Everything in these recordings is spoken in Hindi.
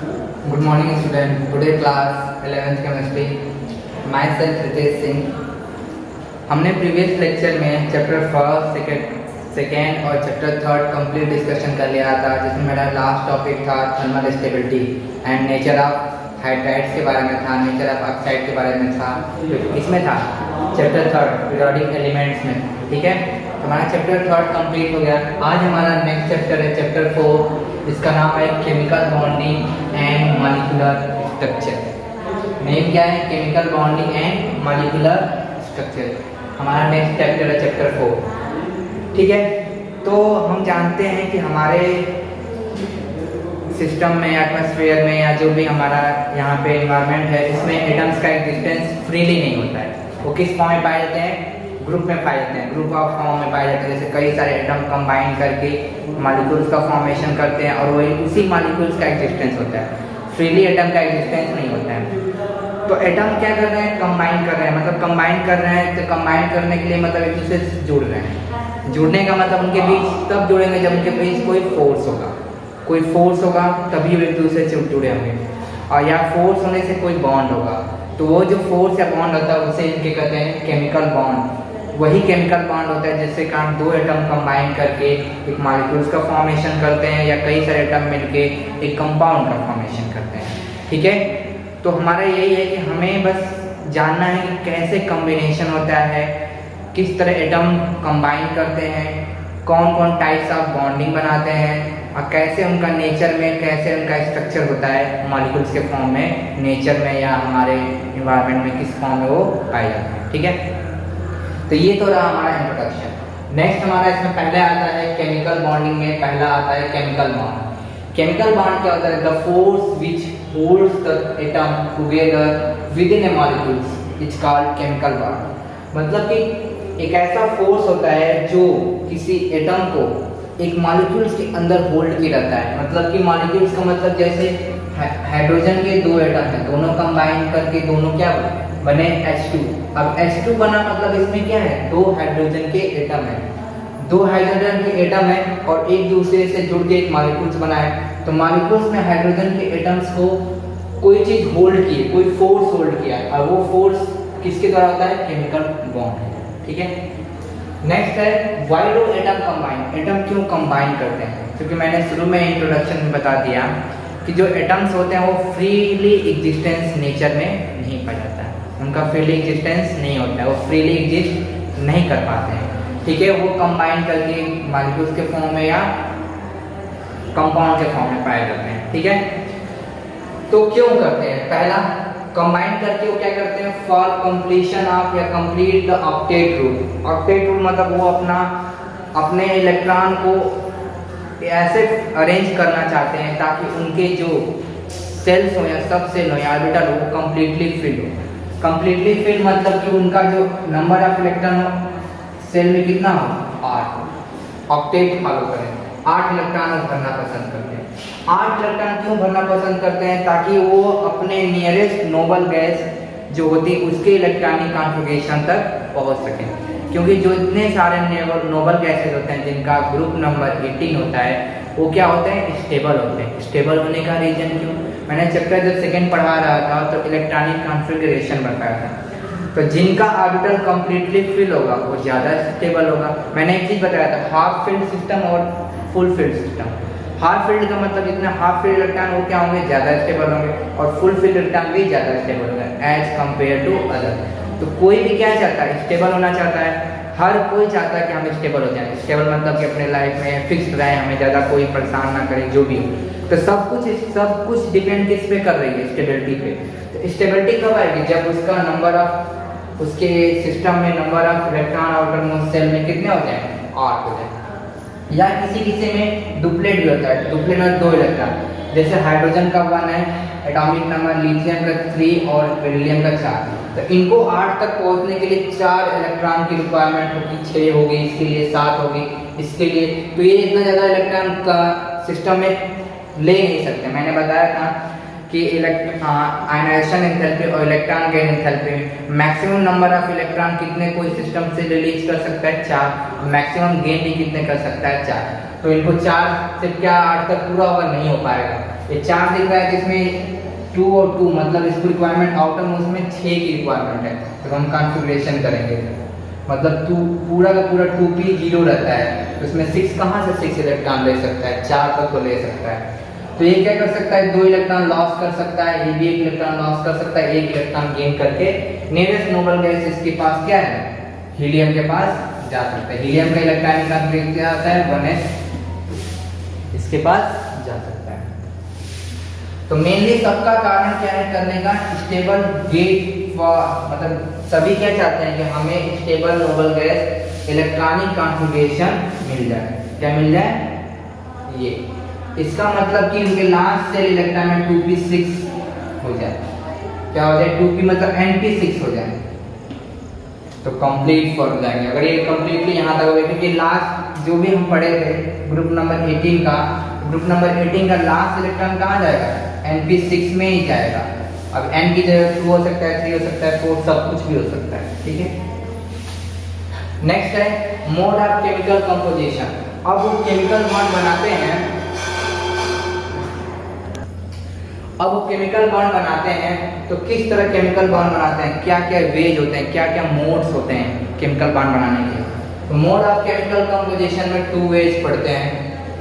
Good morning student. Today class 11th chemistry. Myself Ritesh Singh. हमने प्रीवियस लेक्चर में चैप्टर फर्स्ट सेकेंड और चैप्टर थर्ड कंप्लीट डिस्कशन कर लिया था, जिसमें मेरा लास्ट टॉपिक था thermal stability and nature of hydrides के बारे में था, नेचर ऑफ ऑक्साइड के बारे में था। इसमें था चैप्टर थर्ड पीरियोडिक एलिमेंट्स में। ठीक है, हमारा चैप्टर थर्ड कंप्लीट हो गया। आज हमारा नेक्स्ट चैप्टर है चैप्टर 4, जिसका नाम है chemical bonding and molecular structure. Name क्या है? Chemical bonding and molecular structure. हमारा नेक्स्ट चैप्टर है चैप्टर 4। ठीक है, तो हम जानते हैं कि हमारे सिस्टम में, एटमॉस्फेयर में, या जो भी हमारा यहाँ पे एनवायरनमेंट है, इसमें एटम्स का एग्जिस्टेंस फ्रीली नहीं होता है। वो किस फॉर्म में पाए जाते हैं? ग्रुप में पाए जाते हैं, ग्रुप ऑफ फॉर्म में पाए जाते हैं। जैसे कई सारे एटम कंबाइन करके मॉलिक्यूल्स का फॉर्मेशन करते हैं, और वही उसी मॉलिक्यूल्स का एग्जिस्टेंस होता है। फ्रीली एटम का एग्जिस्टेंस नहीं होता है। तो एटम क्या कर रहे हैं? कंबाइन कर रहे हैं। मतलब कंबाइन कर रहे हैं, तो कंबाइन करने के लिए मतलब एक दूसरे से जुड़ रहे हैं। जुड़ने का मतलब उनके बीच तब जुड़ेंगे जब उनके बीच कोई फोर्स होगा। कोई फोर्स होगा तभी वो एक दूसरे से जुड़े होंगे, और या फोर्स होने से कोई बॉन्ड होगा। तो वो जो फोर्स या बॉन्ड होता है उसे इनके कहते हैं केमिकल बॉन्ड। वही केमिकल बॉन्ड होता है जिससे कारण दो एटम कंबाइन करके एक मॉलिक्यूल्स का फॉर्मेशन करते हैं, या कई सारे एटम मिलके एक कंपाउंड का फॉर्मेशन करते हैं। ठीक है, तो हमारा यही है कि हमें बस जानना है कि कैसे कॉम्बिनेशन होता है, किस तरह एटम कंबाइन करते हैं, कौन कौन टाइप्स ऑफ बॉन्डिंग बनाते हैं, और कैसे उनका नेचर में, कैसे उनका स्ट्रक्चर होता है मॉलिक्यूल्स के फॉर्म में, नेचर में या हमारे इन्वायरमेंट में किस फॉर्म में वो पाए जाते हैं। ठीक है, तो ये तो रहा हमारा इंट्रोडक्शन। नेक्स्ट हमारा इसमें पहले आता है केमिकल बॉन्डिंग में पहला आता है केमिकल बॉन्ड। केमिकल बॉन्ड क्या होता है? The force which holds the atom together with in A molecules is called chemical bond. मतलब कि एक ऐसा फोर्स होता है जो किसी एटम को एक मॉलिक्यूल्स के अंदर होल्ड किया रहता है। मतलब कि मॉलिक्यूल्स का मतलब जैसे हाइड्रोजन के दो एटम हैं, दोनों कंबाइन करके दोनों क्या बने? H2। अब H2 बना मतलब इसमें क्या है? दो हाइड्रोजन के एटम है, दो हाइड्रोजन के एटम है, और एक दूसरे से जुड़ के एक मॉलिक्यूल्स बना है। तो मॉलिक्यूल्स में हाइड्रोजन के एटम्स को कोई चीज होल्ड की है, कोई फोर्स होल्ड किया है, और वो फोर्स किसके द्वारा होता है? Chemical bond. ठीक है, नेक्स्ट है why do atom combine. Atom क्यों कंबाइन करते हैं? क्योंकि मैंने शुरू में इंट्रोडक्शन में बता दिया कि जो एटम्स होते हैं वो फ्रीली एग्जिस्टेंस नेचर में नहीं पाया जाता है। उनका फ्रीली एग्जिस्टेंस नहीं होता है, वो फ्रीली एग्जिस्ट नहीं कर पाते हैं। ठीक है, वो कंबाइन करके मॉलिक्यूल्स के फॉर्म में या कंपाउंड के फॉर्म में पाए जाते हैं। ठीक है, तो क्यों करते हैं? पहला, कंबाइन करके वो क्या करते हैं? फॉर कंप्लीशन ऑफ या complete the octet rule. Octet rule मतलब वो अपने इलेक्ट्रॉन को ऐसे अरेंज करना चाहते हैं ताकि उनके जो सेल्स हो या सब सेल हो या ऑर्बिटल हो वो कंप्लीटली फिल हो। कंप्लीटली फिल मतलब कि उनका जो नंबर ऑफ इलेक्ट्रॉन हो सेल में कितना हो? 8। ऑक्टेट फॉलो करें, 8 इलेक्ट्रॉन भरना पसंद करते हैं। 8 इलेक्ट्रॉन क्यों भरना पसंद करते हैं? ताकि वो अपने नियरेस्ट नोबल गैस जो होती है उसके इलेक्ट्रॉनिक कॉन्फ़िगरेशन तक पहुंच सकें। क्योंकि जो इतने सारे नोबल गैसेज होते हैं जिनका ग्रुप नंबर 18 होता है, वो क्या होते हैं? स्टेबल होते हैं। स्टेबल होने का रीजन क्यों? मैंने चैप्टर जब सेकेंड पढ़ा रहा था तो इलेक्ट्रॉनिक कॉन्फ़िगरेशन बताया था। तो जिनका ऑर्बिटल कंप्लीटली फिल होगा वो ज़्यादा स्टेबल होगा। मैंने एक चीज़ बताया था, हाफ फिल्ड सिस्टम और full field system. Half filled का मतलब जितने हाफ फिल्ड इलेक्ट्रॉन वो क्या होंगे? ज़्यादा स्टेबल होंगे, और फुल फिल्ड इलेक्ट्रॉन भी ज़्यादा स्टेबल होंगे एज कम्पेयर टू अदर। तो कोई भी क्या चाहता है? स्टेबल होना चाहता है। हर कोई चाहता है कि हम स्टेबल हो जाएं। स्टेबल मतलब कि अपने लाइफ में फिक्स रहे, हमें ज़्यादा कोई परेशान ना करे जो भी हो। तो सब कुछ डिपेंड किस पे कर रही है? स्टेबिलिटी पे। तो स्टेबिलिटी कब आएगी? जब उसका नंबर ऑफ, उसके सिस्टम में number of electron outermost shell में कितने हो जाए? 8 हो जाए। या किसी में डुप्लेट भी होता है। डुप्लेट में 2 इलेक्ट्रॉन, जैसे हाइड्रोजन का 1 है, एटॉमिक नंबर लिथियम का 3 और बेरिलियम का 4। तो इनको 8 तक पहुंचने के लिए 4 इलेक्ट्रॉन की रिक्वायरमेंट होगी, 6 होगी, इसके लिए 7 होगी, इसके लिए। तो ये इतना ज़्यादा इलेक्ट्रॉन का सिस्टम में ले नहीं सकते। मैंने बताया था कि आयनाइजेशन एंथैल्पी और इलेक्ट्रॉन गेन एंथैल्पी में मैक्सिमम नंबर ऑफ इलेक्ट्रॉन कितने कोई सिस्टम से रिलीज कर सकता है 4, मैक्सिमम गेन भी कितने कर सकता है 4। तो इनको 4 से क्या 8 तक पूरा होगा नहीं हो पाएगा। ये 4 दिख रहा है जिसमें 2 और 2 मतलब इसको रिक्वायरमेंट आउटर मोस्ट में 6 की रिक्वायरमेंट है। तो हम कॉन्फ़िगरेशन करेंगे मतलब पूरा का पूरा 2p 0 रहता है, तो इसमें 6 कहाँ से 6 इलेक्ट्रॉन ले सकता है, 4 तक तो ले सकता है। तो ये क्या कर सकता है 2 इलेक्ट्रॉन लॉस कर सकता है, ये भी 1 इलेक्ट्रॉन लॉस कर सकता है, 1 इलेक्ट्रॉन गेन करके नियरेस्ट नोबल गैस इसके पास क्या है हीलियम के पास जा सकता है। हीलियम का इलेक्ट्रॉनिक कॉन्फ़िगरेशन क्या आता है 1s इसके पास जा सकता है। तो मेनली सबका कारण क्या है करने का स्टेबल गेट मतलब सभी क्या चाहते हैं कि हमें stable noble gas electronic configuration मिल जाए। क्या मिल जाए ये, इसका मतलब कि उनके लास्ट सेल इलेक्ट्रॉन में 2p6 हो जाए। क्या हो जाए 2p मतलब np6 हो जाए तो कंप्लीट फॉर्म जाएंगे। अगर ये कंप्लीटली यहाँ तक हो गया क्योंकि लास्ट जो भी हम पढ़े थे ग्रुप नंबर 18 का, ग्रुप नंबर 18 का लास्ट इलेक्ट्रॉन कहाँ जाएगा np6 में ही जाएगा। अब n की जगह 2 हो सकता है, 3 हो सकता है, 4 सब कुछ भी हो सकता है। ठीक है, नेक्स्ट है मोड ऑफ केमिकल कंपोजिशन। अब वो केमिकल बॉन्ड बनाते हैं, अब वो केमिकल बॉन्ड बनाते हैं तो किस तरह केमिकल बॉन्ड बनाते हैं, क्या क्या वेज होते हैं, क्या क्या मोड्स होते हैं केमिकल बॉन्ड बनाने के। तो मोड ऑफ केमिकल कंपोजिशन में 2 वेज पढ़ते हैं।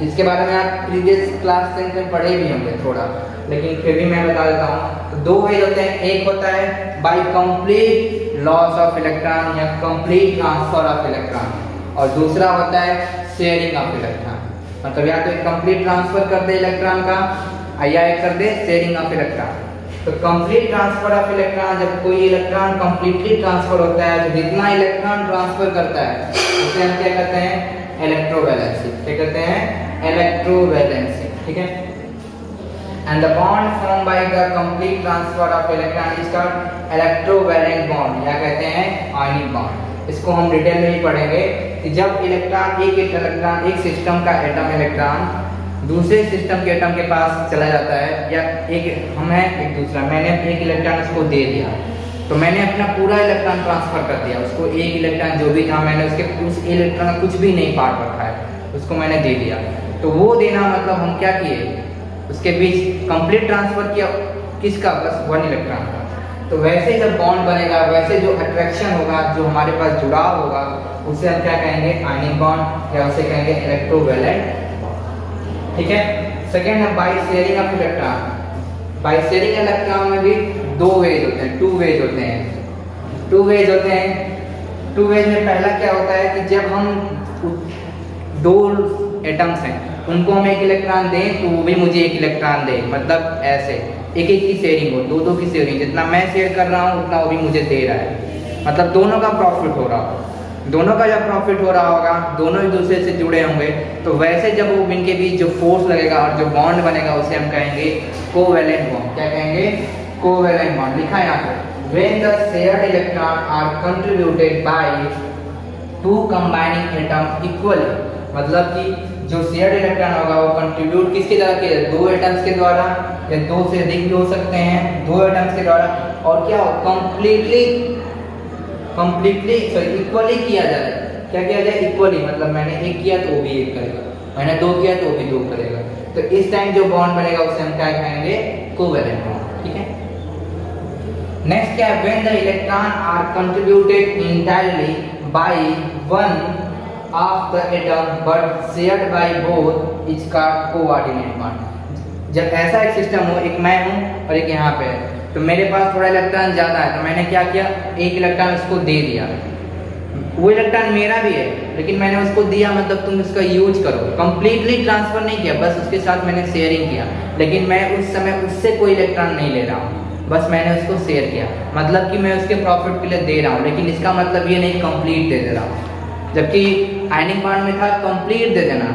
इसके बारे में आप प्रीवियस क्लास में पढ़े भी होंगे थोड़ा, लेकिन फिर भी मैं बता देता हूँ। तो 2 वेज होते हैं, एक होता है by complete loss of electron या कंप्लीट ट्रांसफर ऑफ इलेक्ट्रॉन, और दूसरा होता है शेयरिंग ऑफ इलेक्ट्रॉन। मतलब या तो कंप्लीट ट्रांसफर कर दे इलेक्ट्रॉन का या एक कर दे शेयरिंग ऑफ इलेक्ट्रॉन। तो कंप्लीट ट्रांसफर ऑफ इलेक्ट्रॉन, जब कोई इलेक्ट्रॉन कंप्लीटली ट्रांसफर होता है तो जितना इलेक्ट्रॉन ट्रांसफर करता है उसे हम क्या कहते हैं इलेक्ट्रोवैलेंसी। क्या कहते हैं इलेक्ट्रोवैलेंसी। ठीक है, and the bond form by the complete transfer of electron is called electrovalent bond या कहते हैं आयनिक बॉन्ड। इसको हम डिटेल में ही पढ़ेंगे कि जब इलेक्ट्रॉन एक सिस्टम का एटम इलेक्ट्रॉन दूसरे सिस्टम के एटम के पास चला जाता है, या एक हम है एक दूसरा, मैंने एक इलेक्ट्रॉन उसको दे दिया तो मैंने अपना पूरा इलेक्ट्रॉन ट्रांसफर कर दिया उसको। एक इलेक्ट्रॉन जो भी था मैंने उसके उस इलेक्ट्रॉन का कुछ भी नहीं पार्ट रखा है, उसको मैंने दे दिया। तो वो देना मतलब हम क्या किए उसके बीच कंप्लीट ट्रांसफर किया किसका, बस 1 इलेक्ट्रॉन का। तो वैसे जब बॉन्ड बनेगा वैसे जो अट्रैक्शन होगा जो हमारे पास जुड़ाव होगा उसे हम क्या कहेंगे आयनिक बॉन्ड या उसे कहेंगे इलेक्ट्रोवैलेंट। ठीक है, सेकेंड है by sharing of electron. By sharing electron में भी 2 वेज होते हैं, 2 वेज होते हैं, 2 वेज होते हैं। 2 वेज में पहला क्या होता है कि जब हम 2 एटम्स हैं उनको हम 1 इलेक्ट्रॉन दें तो वो भी मुझे 1 इलेक्ट्रॉन दे, मतलब ऐसे 1-1 की शेयरिंग हो, 2-2 की शेयरिंग, जितना मैं शेयर कर रहा हूँ उतना वो भी मुझे दे रहा है, मतलब दोनों का प्रॉफिट हो रहा हो। दोनों का जब प्रॉफिट हो रहा होगा दोनों एक दूसरे से जुड़े होंगे तो वैसे जब वो इनके बीच जो फोर्स लगेगा और जो बॉन्ड बनेगा उसे हम कहेंगे कोवैलेंट बॉन्ड। क्या कहेंगे कोवैलेंट बॉन्ड। लिखा है यहाँ पे when the shared electron are contributed by 2 combining atom equally, मतलब कि जो शेयर्ड इलेक्ट्रॉन होगा वो कंट्रीब्यूट किसके द्वारा किया, 2 एटम्स के द्वारा या 2 से अधिक भी हो सकते हैं, 2 एटम्स के द्वारा, और क्या हो कंप्लीटली इक्वली किया जाए। क्या किया जाए इक्वली, मतलब मैंने 1 किया तो वो भी 1 करेगा, मैंने 2 किया तो वो भी 2 करेगा। तो इस टाइम जो बॉन्ड बनेगा उसे हम क्या कहेंगे कोवैलेंट बॉन्ड। ठीक है, नेक्स्ट क्या है when the electron are contributed entirely by 1 of the atom but shared by both is called coordinate bond. जब ऐसा एक सिस्टम हो, एक मैं हूं और एक यहाँ पे है, तो मेरे पास थोड़ा इलेक्ट्रॉन ज़्यादा है तो मैंने क्या किया 1 इलेक्ट्रॉन उसको दे दिया, वो इलेक्ट्रॉन मेरा भी है लेकिन मैंने उसको दिया, मतलब तुम इसका यूज करो, कंप्लीटली ट्रांसफर नहीं किया, बस उसके साथ मैंने शेयरिंग किया, लेकिन मैं उस समय उससे कोई इलेक्ट्रॉन नहीं ले रहा हूँ, बस मैंने उसको शेयर किया, मतलब कि मैं उसके प्रॉफिट के लिए दे रहा हूँ, लेकिन इसका मतलब ये नहीं कंप्लीट दे दे रहा हूँ। जबकि आयनिक बॉन्ड में था कंप्लीट दे देना,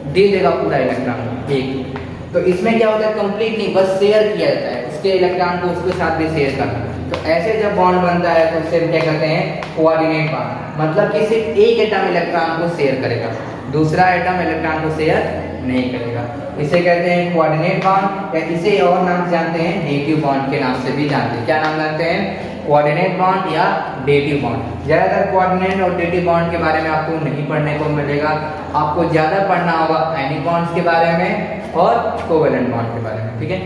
दे देगा पूरा इलेक्ट्रॉन एक। तो इसमें क्या होता है कंप्लीट नहीं, बस शेयर किया जाता है, उसके इलेक्ट्रॉन को उसके साथ भी शेयर करना। तो ऐसे जब बॉन्ड बनता है तो उसे हम क्या कहते हैं, कोऑर्डिनेट बॉन्ड। मतलब कि सिर्फ एक एटम इलेक्ट्रॉन को शेयर करेगा, दूसरा एटम इलेक्ट्रॉन को शेयर नहीं करेगा। इसे कहते हैं कोऑर्डिनेट बॉन्ड, या इसे और नाम जानते हैं डेटिव बॉन्ड के नाम से भी जानते हैं। क्या नाम जानते हैं, कोऑर्डिनेट बॉन्ड या डेटिव बॉन्ड। ज़्यादातर कोऑर्डिनेट और डेटिव बॉन्ड के बारे में आपको नहीं पढ़ने को मिलेगा, आपको ज़्यादा पढ़ना होगा आयनिक बॉन्ड्स के बारे में और कोवेलेंट बॉन्ड के बारे में। ठीक है,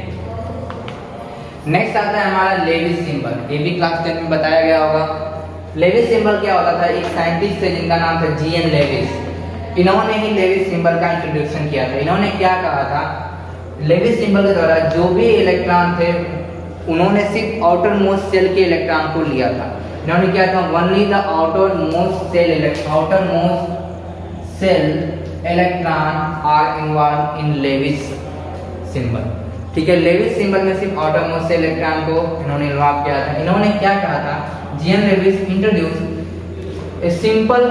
नेक्स्ट आता है हमारा लेविस सिंबल। ये भी क्लास 10 में बताया गया होगा। लेविस सिंबल क्या होता था, एक साइंटिस्ट थे जिनका नाम था जीएन लेविस। इन्होंने ही लेविस सिंबल का इंट्रोडक्शन किया था। इन्होंने क्या कहा था, लेविस सिंबल के द्वारा जो भी इलेक्ट्रॉन थे उन्होंने सिर्फ आउटर मोस्ट सेल के इलेक्ट्रॉन को लिया था। इन्होंने क्या था, only the outermost shell electron are involve in Lewis symbol. ठीक है, लेविस सिंबल में सिर्फ आउटर मोस्ट सेल इलेक्ट्रॉन को इन्होंने इन्वॉल्व किया था। इन्होंने क्या कहा था, GN Lewis introduce a simple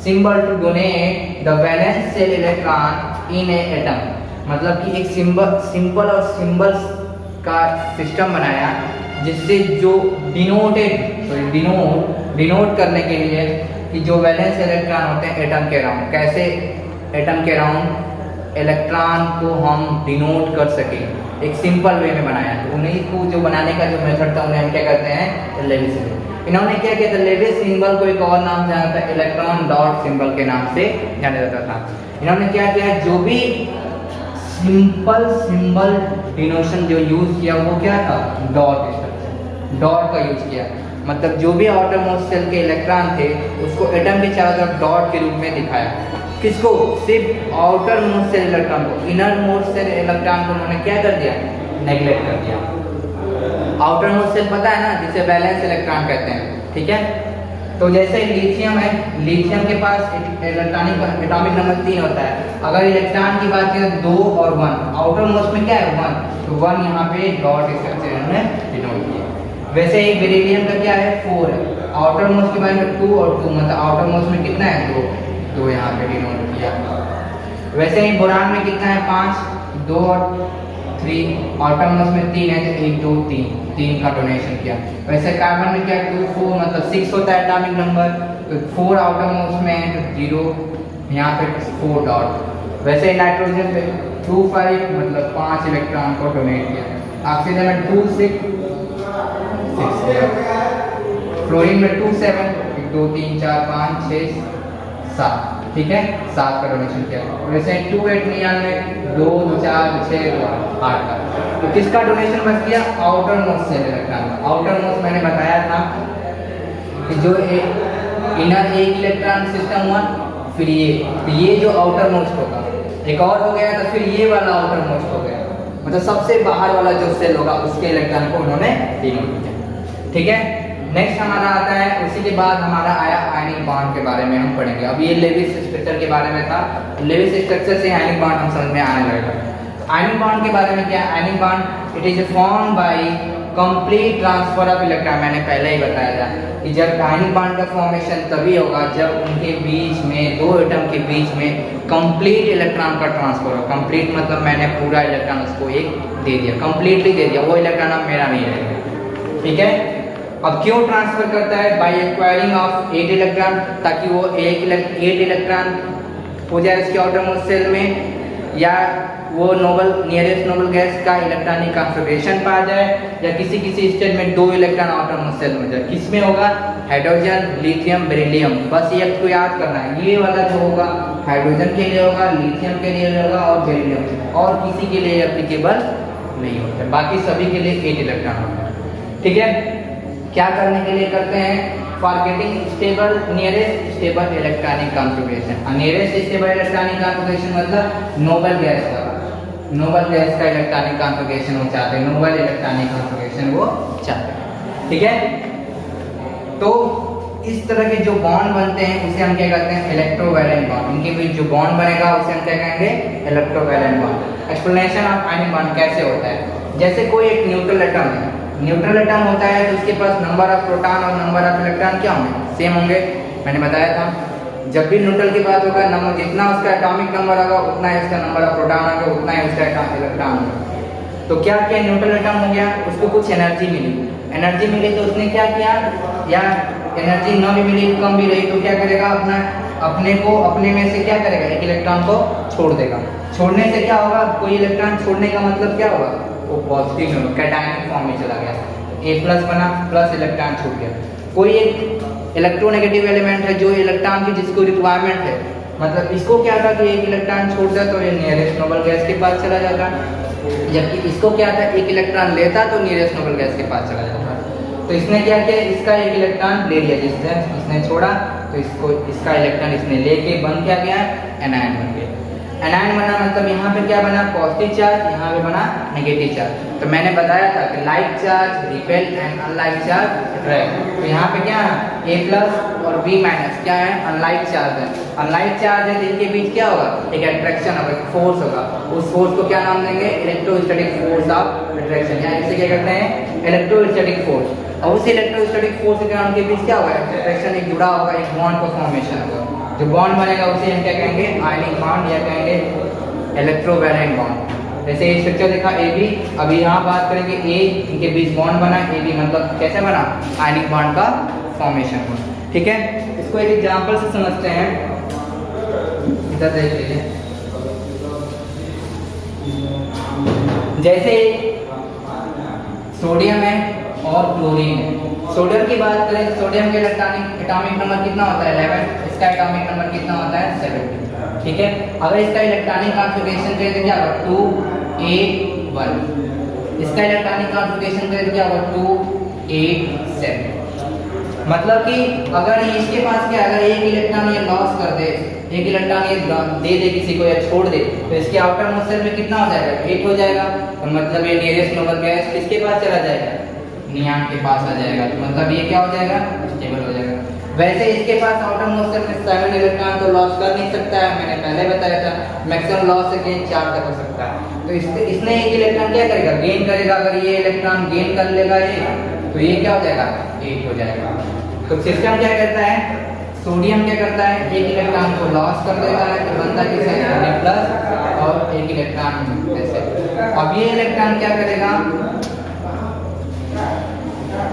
symbol to donate the valence cell electron in a atom। मतलब कि एक सिंपल और सिंबल्स का सिस्टम बनाया जिससे जो डिनोट करने के लिए कि जो वैलेंस इलेक्ट्रॉन होते हैं एटम के अराउंड, कैसे एटम के अराउंड इलेक्ट्रॉन को हम डिनोट कर सके, एक सिंपल वे में बनाया। तो उन्हीं को जो बनाने का जो मेथड था उन्हें हम क्या कहते हैं, लेविस सिंबल। इन्होंने क्या किया था, लेविस सिंबल को एक और नाम जाना था इलेक्ट्रॉन डॉट सिंबल के नाम से जाना जाता था। इन्होंने क्या किया, जो भी सिंपल सिंबल डिनोशन जो यूज किया वो क्या था, डॉट स्ट्रक्चर, डॉट का यूज किया। मतलब जो भी आउटर मोस्ट सेल के इलेक्ट्रॉन थे उसको एटम के चारों तरफ डॉट के रूप में दिखाया। किसको, सिर्फ आउटर मोस्ट सेल इलेक्ट्रॉन को। इनर मोस्ट सेल इलेक्ट्रॉन को उन्होंने क्या कर दिया, नेग्लेक्ट कर दिया। आउटर मोस्ट सेल पता है ना, जिसे वैलेंस इलेक्ट्रॉन कहते हैं। ठीक है, तो जैसे लिथियम है, लिथियम के पास इलेक्ट्रॉनिक एटॉमिक नंबर 3 होता है। अगर इलेक्ट्रॉन की बात करें 2 और 1, आउटर मोस्ट में क्या है 1, तो 1 यहाँ पे डॉट स्ट्रक्चर इन्होंने डिनोट किया। वैसे ही बेरिलियम का क्या है 4 है, आउटर मोस्ट के बारे में 2 और 2, मतलब आउटर मोस्ट में कितना है 2 यहाँ पे डिनोट किया। वैसे ही बोरान में कितना है 5, 2 और 3, आउटर मोस्ट में 3 है तो 1 2 3 का डोनेशन किया। वैसे कार्बन में क्या 2 4 मतलब 6 होता है एटॉमिक नंबर, तो 4 आउटर मोस्ट में है तो 0 यहाँ पे 4 डॉट। वैसे ही नाइट्रोजन पे 2 5 मतलब 5 इलेक्ट्रॉन को डोनेट किया। ऑक्सीजन में 2 6 फ्लोरीन में 2 7 1 2 3 4 5 6 7, ठीक है 7 का डोनेशन किया। वैसे 2 8 नियान में 2 4 6 8 का। तो किसका डोनेशन बच गया, outer most shell electron. Outer most मैंने बताया था कि जो इनर एक इलेक्ट्रॉन सिस्टम हुआ, फिर ये जो आउटर मोस्ट होगा, एक और हो गया तो फिर ये वाला आउटर मोस्ट हो गया, मतलब सबसे बाहर वाला जो सेल होगा उसके इलेक्ट्रॉन को उन्होंने डिनोट किया। ठीक है, नेक्स्ट हमारा आता है, उसी के बाद हमारा आया आयनिक बॉन्ड के बारे में हम पढ़ेंगे। अब ये लेविस स्ट्रक्चर के बारे में था, लेविस स्ट्रक्चर से आयनिक बॉन्ड हम समझ में आने लगेगा। आयनिक बॉन्ड के बारे में क्या है, ionic bond it is form by complete transfer of electron. मैंने पहले ही बताया था कि जब आयनिक बॉन्ड का फॉर्मेशन तभी होगा जब उनके बीच में, दो एटम के बीच में कंप्लीट इलेक्ट्रॉन का ट्रांसफर हो। कंप्लीट मतलब मैंने पूरा इलेक्ट्रॉन उसको एक दे दिया, कंप्लीटली दे दिया, वो इलेक्ट्रॉन अब मेरा नहीं रहेगा। ठीक है, अब क्यों ट्रांसफर करता है, बाय एक्वायरिंग ऑफ 8 इलेक्ट्रॉन, ताकि वो 8 इलेक्ट्रॉन हो जाए उसके आउटर मोस्ट सेल में, या वो नियरेस्ट नोबल गैस का इलेक्ट्रॉनिक कॉन्फ़िगरेशन पा जाए, या किसी स्टेट में 2 इलेक्ट्रॉन आउटर मोस्ट सेल में जाए। किसमें होगा, हाइड्रोजन, लिथियम, बेरिलियम। बस ये आपको याद करना है, ये वाला जो होगा हाइड्रोजन के लिए होगा, लिथियम के लिए होगा और बेरिलियम, और किसी के लिए एप्लीकेबल नहीं होता है, बाकी सभी के लिए 8 इलेक्ट्रॉन होगा। ठीक है, क्या करने के लिए करते हैं, for getting stable nearest stable electronic configuration. Nearest stable electronic configuration मतलब नोबल गैस का इलेक्ट्रॉनिक कॉन्फ़िगरेशन वो चाहते हैं, नोबल इलेक्ट्रॉनिक कॉन्फ़िगरेशन वो चाहते हैं। ठीक है, तो इस तरह के जो बॉन्ड बनते हैं उसे हम क्या कहते हैं, इलेक्ट्रोवैलेंट बॉन्ड। इनके बीच जो बॉन्ड बनेगा उसे हम क्या कहेंगे, electrovalent bond. Explanation of ionic bond कैसे होता है, जैसे कोई एक न्यूट्रल एटम है, न्यूट्रल एटम होता है तो उसके पास नंबर ऑफ प्रोटॉन और नंबर ऑफ इलेक्ट्रॉन क्या होंगे, सेम होंगे। मैंने बताया था जब भी न्यूट्रल की बात होगा, नंबर जितना उसका एटॉमिक नंबर होगा उतना ही उसका नंबर ऑफ प्रोटॉन होगा, उतना ही उसका इलेक्ट्रॉन होगा। तो क्या किया, न्यूट्रल एटम हो गया, उसको कुछ एनर्जी मिली तो उसने क्या किया, या एनर्जी ना भी मिली, कम भी रही, तो क्या करेगा, अपने में से क्या करेगा, एक इलेक्ट्रॉन को छोड़ देगा। छोड़ने से क्या होगा, कोई इलेक्ट्रॉन छोड़ने का मतलब क्या होगा, वो पॉजिटिव में कैटायनिक फॉर्म में चला गया, A+ बना, प्लस इलेक्ट्रॉन छूट गया। कोई एक इलेक्ट्रोनेगेटिव एलिमेंट है जो इलेक्ट्रॉन की जिसको रिक्वायरमेंट है, मतलब इसको क्या था कि एक इलेक्ट्रॉन छोड़ दिया तो ये नियरेस्ट नोबल गैस के पास चला जाता, जबकि इसको क्या था, एक इलेक्ट्रॉन लेता तो नियरेस्ट नोबल गैस के पास चला जाता। तो इसने क्या किया, इसका एक इलेक्ट्रॉन ले लिया, जिससे इसने छोड़ा तो इसका इलेक्ट्रॉन इसने लेके बन क्या गया, एनायन बन गया। एनायन बना मतलब यहाँ पे क्या बना, पॉजिटिव चार्ज, यहाँ पे बना नेगेटिव चार्ज। तो मैंने बताया था कि like charge repel and unlike charge attract. तो यहाँ पे क्या है, A+ और B- क्या है, अनलाइक चार्ज है। अनलाइक चार्ज है तो इनके बीच क्या होगा, एक अट्रैक्शन होगा, एक फोर्स होगा। उस फोर्स को क्या नाम देंगे, इलेक्ट्रोस्टैटिक फोर्स ऑफ अट्रैक्शन, या इसे क्या कहते हैं, इलेक्ट्रोस्टैटिक फोर्स। और उस इलेक्ट्रोस्टैटिक फोर्स के कारण उनके बीच क्या होगा, अट्रैक्शन, एक जुड़ा होगा, एक बॉन्ड का फॉर्मेशन होगा। जो बॉन्ड बनेगा उसे हम क्या कहेंगे, आयनिक बॉन्ड, या कहेंगे इलेक्ट्रोवैलेंट बॉन्ड। जैसे ये स्ट्रक्चर देखा AB, अभी यहाँ बात करेंगे A, इनके बीच बॉन्ड बना, AB मतलब कैसे बना, आयनिक बॉन्ड का फॉर्मेशन हुआ। ठीक है, इसको एक एग्जांपल से समझते हैं, इधर देख लीजिए। जैसे सोडियम है और क्लोरीन है। सोडियम की बात करें, सोडियम के एटॉमिक नंबर कितना होता है, 11, इसका एटॉमिक नंबर कितना होता है, 70। ठीक है, अगर इसका इलेक्ट्रॉनिक कॉन्फ़िगरेशन करें तो क्या होगा, 2A1, इसका इलेक्ट्रॉनिक कॉन्फ़िगरेशन करें तो क्या होगा, 2A7। मतलब कि अगर इसके पास क्या, अगर एक इलेक्ट्रॉन ये लॉस कर दे, एक इलेक्ट्रॉन ये दे किसी को या छोड़ दे, तो इसके आउटर मोस्ट शेल में कितना हो जाएगा, 8 हो जाएगा। तो मतलब ये नियरेस्ट नोबल गैस किसके पास चला जाएगा, नियान के पास आ जाएगा। तो मतलब ये क्या हो जाएगा, स्टेबल हो जाएगा। वैसे इसके पास आउटर मोस्ट शेल में 7 इलेक्ट्रॉन तो लॉस कर नहीं सकता है, मैंने पहले बताया था, मैक्सिमम लॉस से गेन 4 तक हो सकता है। तो इसने एक इलेक्ट्रॉन क्या करेगा, गेन करेगा। अगर ये इलेक्ट्रॉन गेन कर लेगा ये, तो ये क्या हो जाएगा, 8 हो जाएगा। तो सिस्टम क्या करता है, सोडियम क्या करता है, एक इलेक्ट्रॉन को लॉस कर देता है, तो बनता है किससे, Na+ और एक इलेक्ट्रॉन ऐसे। अब ये इलेक्ट्रॉन क्या करेगा,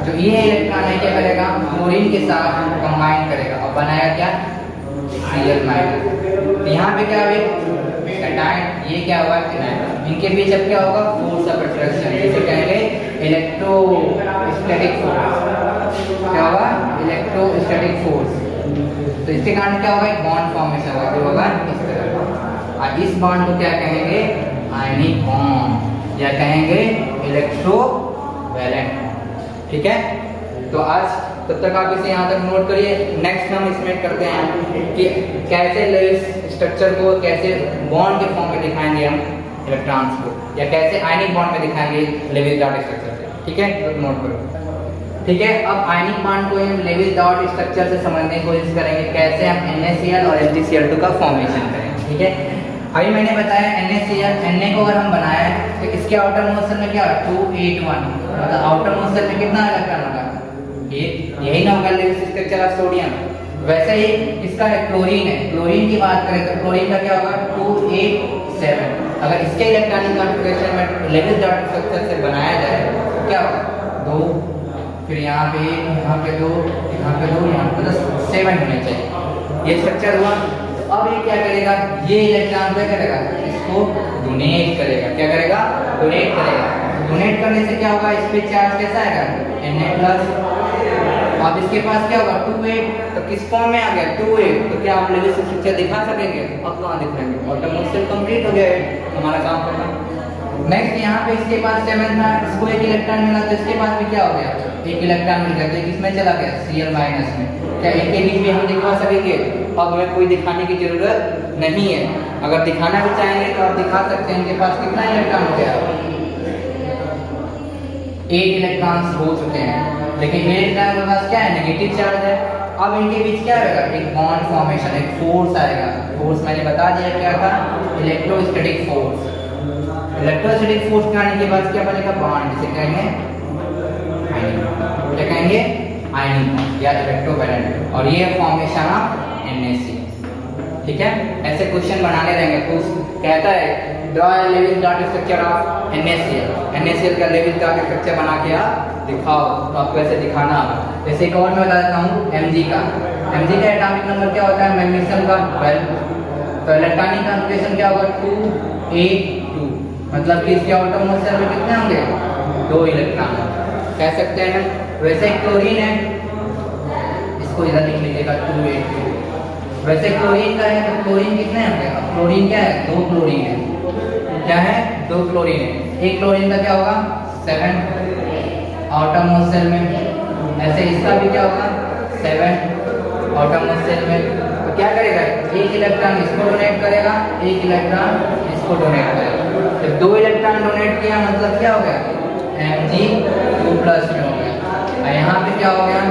जो ये इलेक्ट्रॉन है क्या करेगा, क्लोरीन के साथ कंबाइन करेगा और बनाया क्या, Cl-। यहाँ पे क्या हुआ, कैटायन, ये क्या हुआ, एनायन। इनके बीच अब क्या होगा, फोर्स ऑफ अट्रैक्शन, जिसे कहेंगे इलेक्ट्रोस्टैटिक फोर्स। क्या होगा, इलेक्ट्रोस्टैटिक फोर्स। तो इसके कारण क्या होगा, एक बॉन्ड फॉर्मेशन होगा, जो होगा इस तरह। और इस बॉन्ड को क्या कहेंगे, आयनिक बॉन्ड, या कहेंगे इलेक्ट्रोवैलेंट। ठीक है, तो आज तब तक आप इसे यहाँ तक नोट करिए। नेक्स्ट हम इसमें करते हैं कि कैसे लेविस स्ट्रक्चर को, कैसे बॉन्ड के फॉर्म में दिखाएंगे हम इलेक्ट्रॉन्स को, या कैसे आयनिक बॉन्ड में दिखाएंगे लेविस डॉट स्ट्रक्चर से। ठीक है, तो नोट करो। ठीक है, अब आयनिक बॉन्ड को हम लेविस डॉट स्ट्रक्चर से समझने की कोशिश करेंगे, कैसे हम NaCl और HgCl2 का फॉर्मेशन करेंगे। ठीक है, अभी मैंने बताया NaCl, Na को अगर हम बनाए तो इसके आउटर मोस्ट शेल में क्या है, 281, मतलब आउटर मोस्ट शेल में कितना इलेक्ट्रॉन होगा, यही ना होगा लेविस स्ट्रक्चर ऑफ सोडियम। वैसे ही इसका क्लोरीन है, क्लोरीन की बात करें तो क्लोरीन का क्या होगा, 287। अगर इसके इलेक्ट्रॉनिक कॉन्फ़िगरेशन में लेविस डॉट स्ट्रक्चर से बनाया जाए तो क्या होगा, 2, फिर यहाँ पे 1, यहाँ पे 2, यहाँ पे 2, यहाँ पे 7 होने चाहिए। ये स्ट्रक्चर हुआ। अब ये क्या करेगा, ये इलेक्ट्रॉन क्या करेगा, इसको डोनेट करेगा। क्या करेगा, डोनेट करेगा। डोनेट करने से क्या होगा, इस पे चार्ज कैसा आएगा, Na+। अब इसके पास क्या होगा, 2A, तो किस फॉर्म में आ गया, 2A। तो क्या आप लेविस स्ट्रक्चर दिखा सकेंगे, अब कहाँ दिखाएंगे, आउटर मोस्ट शेल कंप्लीट हो गया है हमारा काम करना। नेक्स्ट यहाँ पे इसके पास 7 था, इसको एक इलेक्ट्रॉन मिला, तो इसके पास भी क्या हो गया, एक इलेक्ट्रॉन मिल गया, तो किसमें चला गया, Cl- में। क्या इनके बीच भी हम दिखा सकेंगे, अब हमें कोई दिखाने की जरूरत नहीं है। अगर दिखाना भी चाहेंगे तो आप दिखा सकते हैं। इनके पास कितना इलेक्ट्रॉन हो गया, 8 इलेक्ट्रॉन्स हो चुके हैं, लेकिन इलेक्ट्रॉन के पास क्या है, नेगेटिव चार्ज है। अब इनके बीच क्या आएगा, एक बॉन्ड फॉर्मेशन, एक फोर्स आएगा। फोर्स मैंने बता दिया क्या था, इलेक्ट्रोस्टैटिक फोर्स। इलेक्ट्रोस्टैटिक फोर्स के आने के बाद क्या बनेगा, बॉन्ड, जिसे कहेंगे क्या कहेंगे, आयनिक या इलेक्ट्रोवैलेंट। और ये फॉर्मेशन ऑफ NaCl। ठीक है, ऐसे क्वेश्चन बनाने रहेंगे। कहता है draw a Lewis dot structure of NaCl, NaCl का लेविस डॉट स्ट्रक्चर बना के आप दिखाओ, तो आपको ऐसे दिखाना होगा। जैसे एक और मैं बता देता हूँ Mg का एटॉमिक नंबर क्या होता है मैग्नीशियम का 12, तो इलेक्ट्रॉनिक कॉन्फ़िगरेशन क्या होगा 2A2, मतलब कि इसके आउटर मोस्ट शेल में कितने होंगे 2 इलेक्ट्रॉन कह सकते हैं। वैसे क्लोरीन है, इसको इधर लिख लीजिएगा 2A2। वैसे क्लोरीन का है तो क्लोरीन कितने होंगे, अब क्लोरीन क्या है 2 क्लोरीन है, क्या है 2 क्लोरीन है। एक क्लोरीन का क्या होगा 7 आउटर मोस्ट शेल में, ऐसे इसका भी क्या होगा 7 आउटर मोस्ट शेल में। तो क्या करेगा एक इलेक्ट्रॉन इसको डोनेट करेगा, एक इलेक्ट्रॉन इसको डोनेट करेगा। जब 2 इलेक्ट्रॉन डोनेट किया मतलब क्या हो गया Mg2+ में हो गया, और यहाँ पे क्या हो गया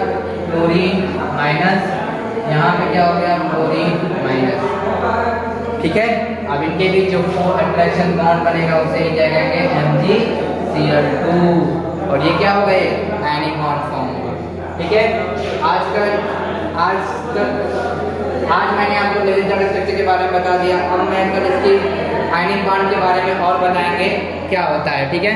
क्लोरीन माइनस, यहाँ पे क्या हो गया क्लोरीन माइनस। ठीक है, अब इनके बीच जो 4 अट्रैक्शन बॉन्ड बनेगा उसे ही क्या कहेंगे MgCl2, और ये क्या हो गए आयनिक बॉन्ड फॉर्म होगा। ठीक है, आज मैंने आपको लेविस डॉट स्ट्रक्चर के बारे में बता दिया। अब मैं कल इसकी आयनिक बॉन्ड के बारे में और बताएंगे क्या होता है। ठीक है।